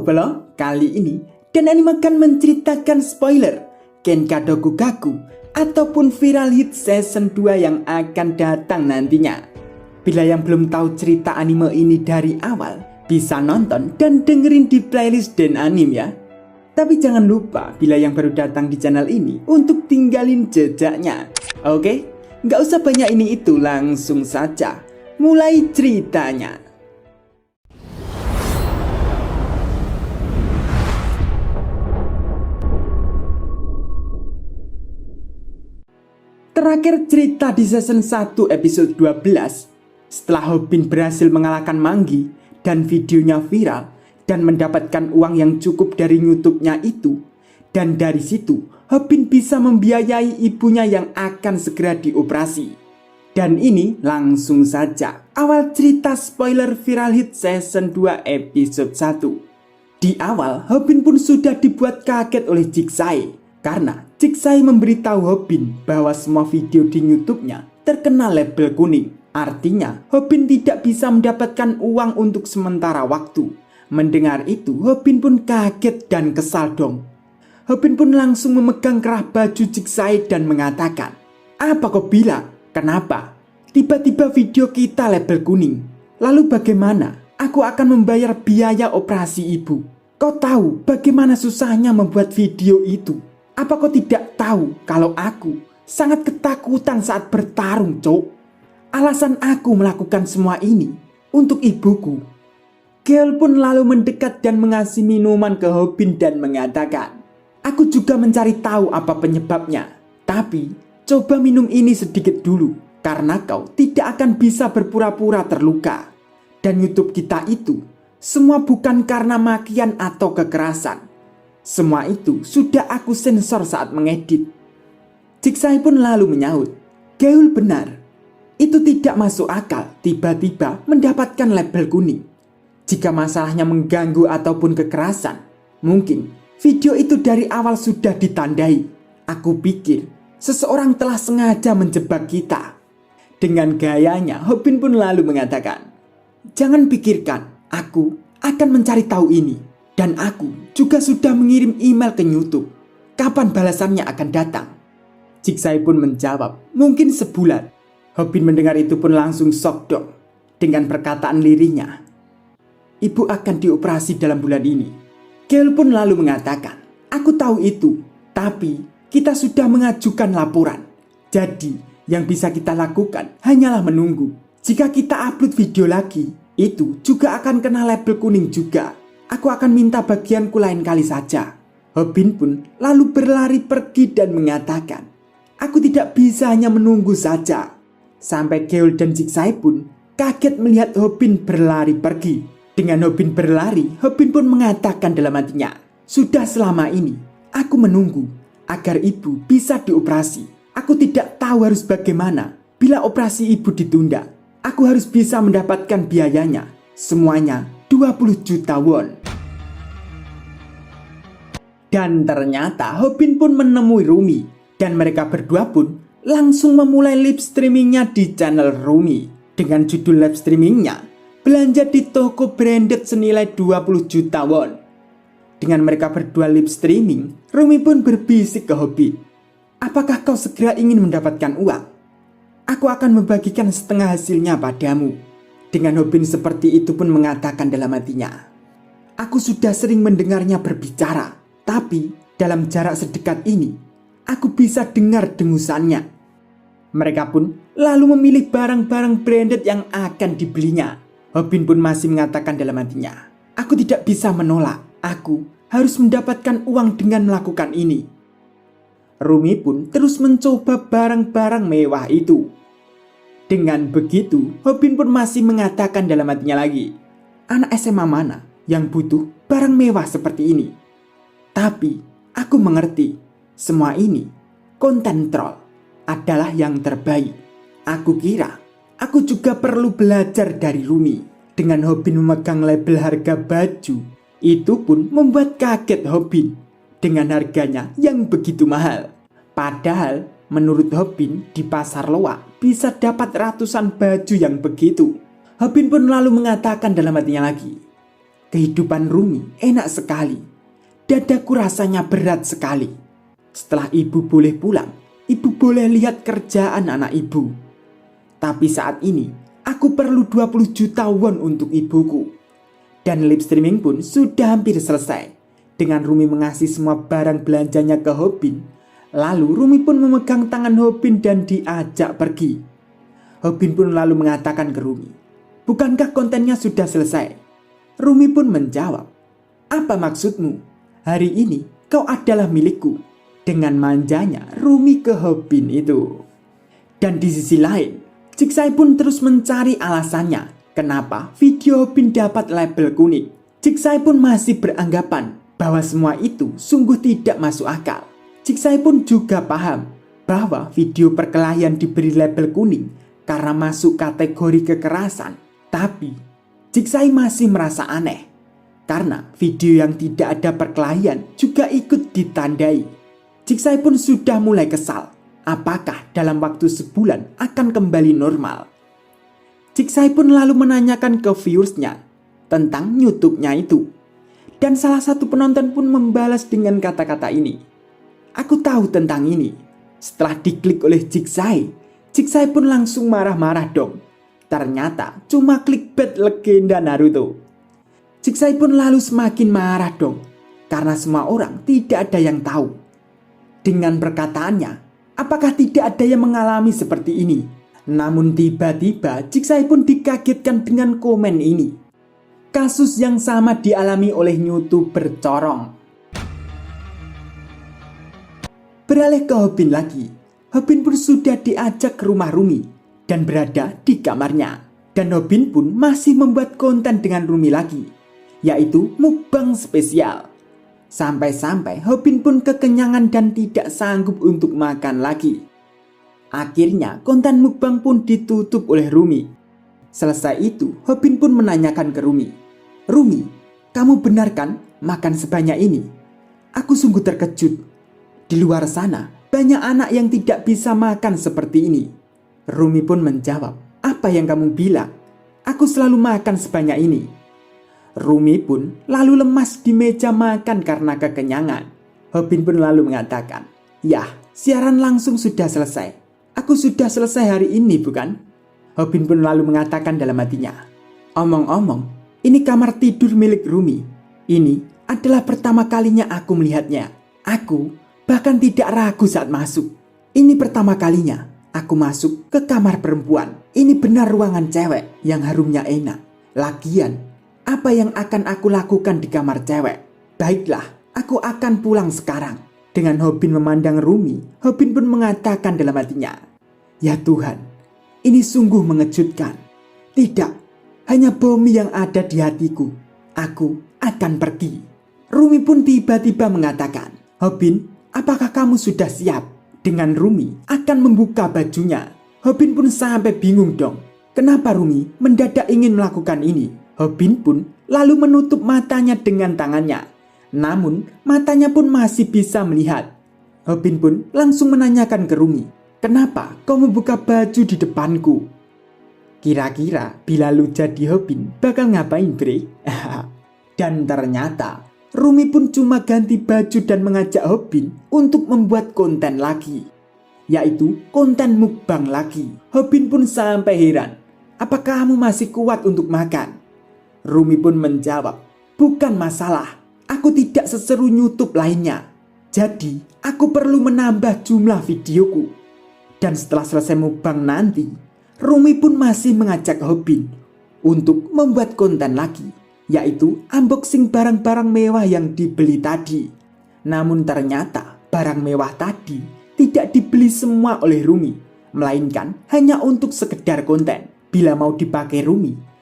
Popolo kali ini dan anime akan menceritakan spoiler Genkadoku Gaku ataupun viral hit season 2 yang akan datang nantinya. Bila yang belum tahu cerita anime ini dari awal, bisa nonton dan dengerin di playlist Den Anime ya. Tapi jangan lupa bila yang baru datang di channel ini untuk tinggalin jejaknya. Oke? Nggak usah banyak ini itu, langsung saja mulai ceritanya. Terakhir cerita di season 1 episode 12, setelah Hobin berhasil mengalahkan Manggi dan videonya viral dan mendapatkan uang yang cukup dari YouTube-nya itu, dan dari situ Hobin bisa membiayai ibunya yang akan segera dioperasi. Dan ini langsung saja awal cerita spoiler viral hit season 2 episode 1. Di awal Hobin pun sudah dibuat kaget oleh Jigsae karena Jigsae memberitahu Hobin bahwa semua video di YouTube-nya terkena label kuning. Artinya Hobin tidak bisa mendapatkan uang untuk sementara waktu. Mendengar itu Hobin pun kaget dan kesal dong. Hobin pun langsung memegang kerah baju Jigsae dan mengatakan, "Apa kau bilang? Kenapa? Tiba-tiba video kita label kuning. Lalu bagaimana? Aku akan membayar biaya operasi ibu. Kau tahu bagaimana susahnya membuat video itu? Apa kau tidak tahu kalau aku sangat ketakutan saat bertarung, Cok? Alasan aku melakukan semua ini untuk ibuku." Gale pun lalu mendekat dan mengasih minuman ke Hobin dan mengatakan, "Aku juga mencari tahu apa penyebabnya. Tapi coba minum ini sedikit dulu, karena kau tidak akan bisa berpura-pura terluka. Dan YouTube kita itu semua bukan karena makian atau kekerasan. Semua itu sudah aku sensor saat mengedit." Jigsae pun lalu menyahut, "Gaul benar. Itu tidak masuk akal tiba-tiba mendapatkan label kuning. Jika masalahnya mengganggu ataupun kekerasan, mungkin video itu dari awal sudah ditandai. Aku pikir seseorang telah sengaja menjebak kita." Dengan gayanya, Hobin pun lalu mengatakan, "Jangan pikirkan, aku akan mencari tahu ini. Dan aku juga sudah mengirim email ke YouTube. Kapan balasannya akan datang?" Jigsae pun menjawab, "Mungkin sebulan." Hobin mendengar itu pun langsung shock dong. Dengan perkataan lirihnya, "Ibu akan dioperasi dalam bulan ini." Gale pun lalu mengatakan, "Aku tahu itu, tapi kita sudah mengajukan laporan. Jadi yang bisa kita lakukan hanyalah menunggu. Jika kita upload video lagi, itu juga akan kena label kuning juga. Aku akan minta bagianku lain kali saja." Hobin pun lalu berlari pergi dan mengatakan, "Aku tidak bisa hanya menunggu saja." Sampai Gale dan Jigsae pun kaget melihat Hobin berlari pergi. Dengan Hobin berlari, Hobin pun mengatakan dalam hatinya, "Sudah selama ini aku menunggu agar ibu bisa dioperasi. Aku tidak tahu harus bagaimana bila operasi ibu ditunda. Aku harus bisa mendapatkan biayanya. Semuanya 20 juta won." Dan ternyata Hobin pun menemui Rumi, dan mereka berdua pun langsung memulai live streamingnya di channel Rumi. Dengan judul live streamingnya, "Belanja di toko branded senilai 20 juta won." Dengan mereka berdua live streaming, Rumi pun berbisik ke Hobin, "Apakah kau segera ingin mendapatkan uang? Aku akan membagikan setengah hasilnya padamu." Dengan Hobin seperti itu pun mengatakan dalam hatinya, "Aku sudah sering mendengarnya berbicara, tapi dalam jarak sedekat ini, aku bisa dengar dengusannya." Mereka pun lalu memilih barang-barang branded yang akan dibelinya. Hobin pun masih mengatakan dalam hatinya, "Aku tidak bisa menolak, aku harus mendapatkan uang dengan melakukan ini." Rumi pun terus mencoba barang-barang mewah itu. Dengan begitu, Hobin pun masih mengatakan dalam hatinya lagi, "Anak SMA mana yang butuh barang mewah seperti ini? Tapi aku mengerti, semua ini konten troll adalah yang terbaik. Aku kira aku juga perlu belajar dari Rumi." Dengan Hobin memegang label harga baju, itu pun membuat kaget Hobin dengan harganya yang begitu mahal. Padahal menurut Hobin di pasar loak bisa dapat ratusan baju yang begitu. Hobin pun lalu mengatakan dalam hatinya lagi, Kehidupan Rumi enak sekali. Dadaku rasanya berat sekali. Setelah ibu boleh pulang, ibu boleh lihat kerjaan anak ibu. Tapi saat ini, aku perlu 20 juta won untuk ibuku. Dan live streaming pun sudah hampir selesai. Dengan Rumi mengasih semua barang belanjanya ke Hobin. Lalu Rumi pun memegang tangan Hobin dan diajak pergi. Hobin pun lalu mengatakan ke Rumi, "Bukankah kontennya sudah selesai?" Rumi pun menjawab, "Apa maksudmu? Hari ini kau adalah milikku." Dengan manjanya Rumi ke Hobin itu. Dan di sisi lain, Jigsae pun terus mencari alasannya kenapa video Hobin dapat label kuning. Jigsae pun masih beranggapan bahwa semua itu sungguh tidak masuk akal. Jigsae pun juga paham bahwa video perkelahian diberi label kuning karena masuk kategori kekerasan. Tapi Jigsae masih merasa aneh karena video yang tidak ada perkelahian juga ikut ditandai. Jigsae pun sudah mulai kesal. Apakah dalam waktu sebulan akan kembali normal? Jigsae pun lalu menanyakan ke viewersnya tentang YouTube-nya itu. Dan salah satu penonton pun membalas dengan kata-kata ini, "Aku tahu tentang ini." Setelah diklik oleh Jigsae, Jigsae pun langsung marah-marah dong. Ternyata cuma clickbait legenda Naruto. Jigsae pun lalu semakin marah dong karena semua orang tidak ada yang tahu. Dengan perkataannya, apakah tidak ada yang mengalami seperti ini? Namun tiba-tiba Jigsae pun dikagetkan dengan komen ini. Kasus yang sama dialami oleh YouTuber Corong. Beralih ke Hobin lagi. Hobin pun sudah diajak ke rumah Rumi dan berada di kamarnya. Dan Hobin pun masih membuat konten dengan Rumi lagi, yaitu mukbang spesial. Sampai-sampai Hobin pun kekenyangan dan tidak sanggup untuk makan lagi. Akhirnya konten mukbang pun ditutup oleh Rumi. Selesai itu, Hobin pun menanyakan ke Rumi, "Rumi, kamu benar kan makan sebanyak ini? Aku sungguh terkejut. Di luar sana banyak anak yang tidak bisa makan seperti ini." Rumi pun menjawab, "Apa yang kamu bilang? Aku selalu makan sebanyak ini." Rumi pun lalu lemas di meja makan karena kekenyangan. Hobin pun lalu mengatakan, "Yah, siaran langsung sudah selesai. Aku sudah selesai hari ini, bukan?" Hobin pun lalu mengatakan dalam hatinya, "Omong-omong, ini kamar tidur milik Rumi. Ini adalah pertama kalinya aku melihatnya. Aku bahkan tidak ragu saat masuk. Ini pertama kalinya aku masuk ke kamar perempuan. Ini benar ruangan cewek yang harumnya enak. Lagian, apa yang akan aku lakukan di kamar cewek? Baiklah, aku akan pulang sekarang." Dengan Hobin memandang Rumi, Hobin pun mengatakan dalam hatinya, "Ya Tuhan, ini sungguh mengejutkan. Tidak, hanya Bomi yang ada di hatiku. Aku akan pergi." Rumi pun tiba-tiba mengatakan, "Hobin, apakah kamu sudah siap?" Dengan Rumi akan membuka bajunya. Hobin pun sampai bingung dong. Kenapa Rumi mendadak ingin melakukan ini? Hobin pun lalu menutup matanya dengan tangannya. Namun matanya pun masih bisa melihat. Hobin pun langsung menanyakan ke Rumi, "Kenapa kau membuka baju di depanku?" Kira-kira bila lu jadi Hobin bakal ngapain, bre? Dan ternyata Rumi pun cuma ganti baju dan mengajak Hobin untuk membuat konten lagi, yaitu konten mukbang lagi. Hobin pun sampai heran, "Apa kamu masih kuat untuk makan?" Rumi pun menjawab, "Bukan masalah, aku tidak seseru YouTube lainnya. Jadi aku perlu menambah jumlah videoku." Dan setelah selesai mukbang nanti, Rumi pun masih mengajak Hobin untuk membuat konten lagi, yaitu unboxing barang-barang mewah yang dibeli tadi. Namun ternyata barang mewah tadi tidak dibeli semua oleh Rumi, melainkan hanya untuk sekedar konten. Bila mau dipakai Rumi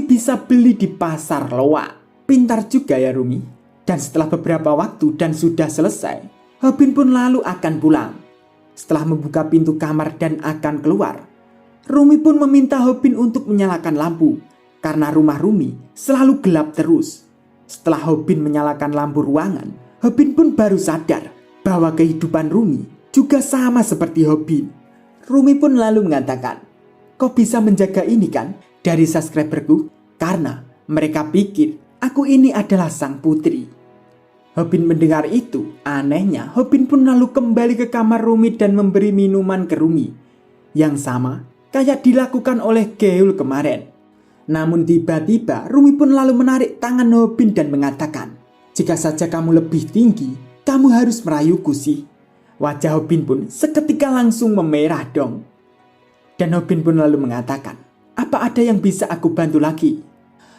bisa beli di pasar loak. Pintar juga ya Rumi. Dan setelah beberapa waktu dan sudah selesai, Hobin pun lalu akan pulang. Setelah membuka pintu kamar dan akan keluar, Rumi pun meminta Hobin untuk menyalakan lampu karena rumah Rumi selalu gelap terus. Setelah Hobin menyalakan lampu ruangan, Hobin pun baru sadar bahwa kehidupan Rumi juga sama seperti Hobin. Rumi pun lalu mengatakan, "Kau bisa menjaga ini kan dari subscriberku?" Karena mereka pikir Aku ini adalah sang putri." Hobin mendengar itu, anehnya Hobin pun lalu kembali ke kamar Rumi dan memberi minuman ke Rumi. Yang sama kayak dilakukan oleh Geul kemarin. Namun tiba-tiba Rumi pun lalu menarik tangan Hobin dan mengatakan, "Jika saja kamu lebih tinggi, kamu harus merayuku sih." Wajah Hobin pun seketika langsung memerah dong. Dan Hobin pun lalu mengatakan, "Apa ada yang bisa aku bantu lagi?"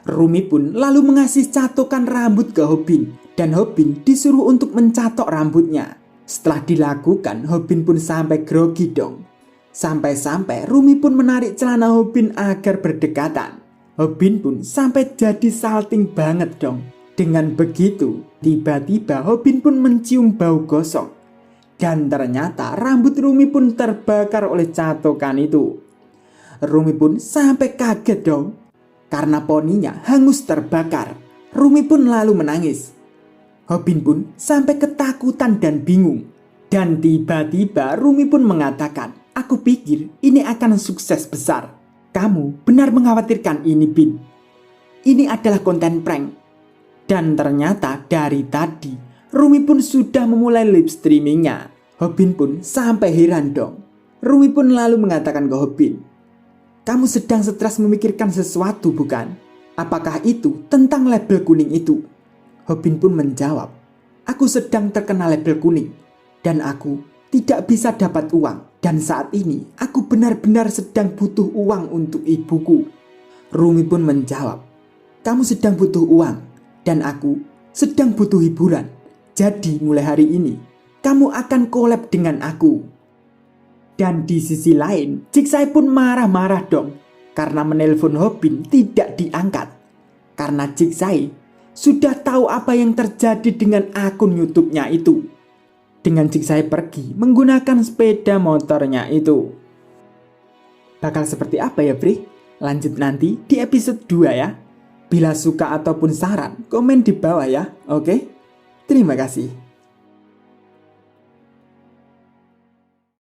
Rumi pun lalu mengasih catokan rambut ke Hobin. Dan Hobin disuruh untuk mencatok rambutnya. Setelah dilakukan, Hobin pun sampai grogi dong. Sampai-sampai Rumi pun menarik celana Hobin agar berdekatan. Hobin pun sampai jadi salting banget dong. Dengan begitu, tiba-tiba Hobin pun mencium bau gosong. Dan ternyata rambut Rumi pun terbakar oleh catokan itu. Rumi pun sampai kaget dong. Karena poninya hangus terbakar. Rumi pun lalu menangis. Hobin pun sampai ketakutan dan bingung. Dan tiba-tiba Rumi pun mengatakan, "Aku pikir ini akan sukses besar. Kamu benar mengkhawatirkan ini, Bin. Ini adalah konten prank." Dan ternyata dari tadi Rumi pun sudah memulai live streamingnya. Hobin pun sampai heran dong. Rumi pun lalu mengatakan ke Hobin, "Kamu sedang stres memikirkan sesuatu bukan? Apakah itu tentang label kuning itu?" Hobin pun menjawab, "Aku sedang terkena label kuning dan aku tidak bisa dapat uang. Dan saat ini aku benar-benar sedang butuh uang untuk ibuku." Rumi pun menjawab, "Kamu sedang butuh uang dan aku sedang butuh hiburan. Jadi mulai hari ini kamu akan collab dengan aku." Dan di sisi lain, Jigsaw pun marah-marah dong karena menelpon Hobin tidak diangkat. Karena Jigsaw sudah tahu apa yang terjadi dengan akun YouTube-nya itu. Dengan Jigsaw pergi menggunakan sepeda motornya itu. Bakal seperti apa ya, Bre? Lanjut nanti di episode 2 ya. Bila suka ataupun saran, komen di bawah ya. Oke? Terima kasih.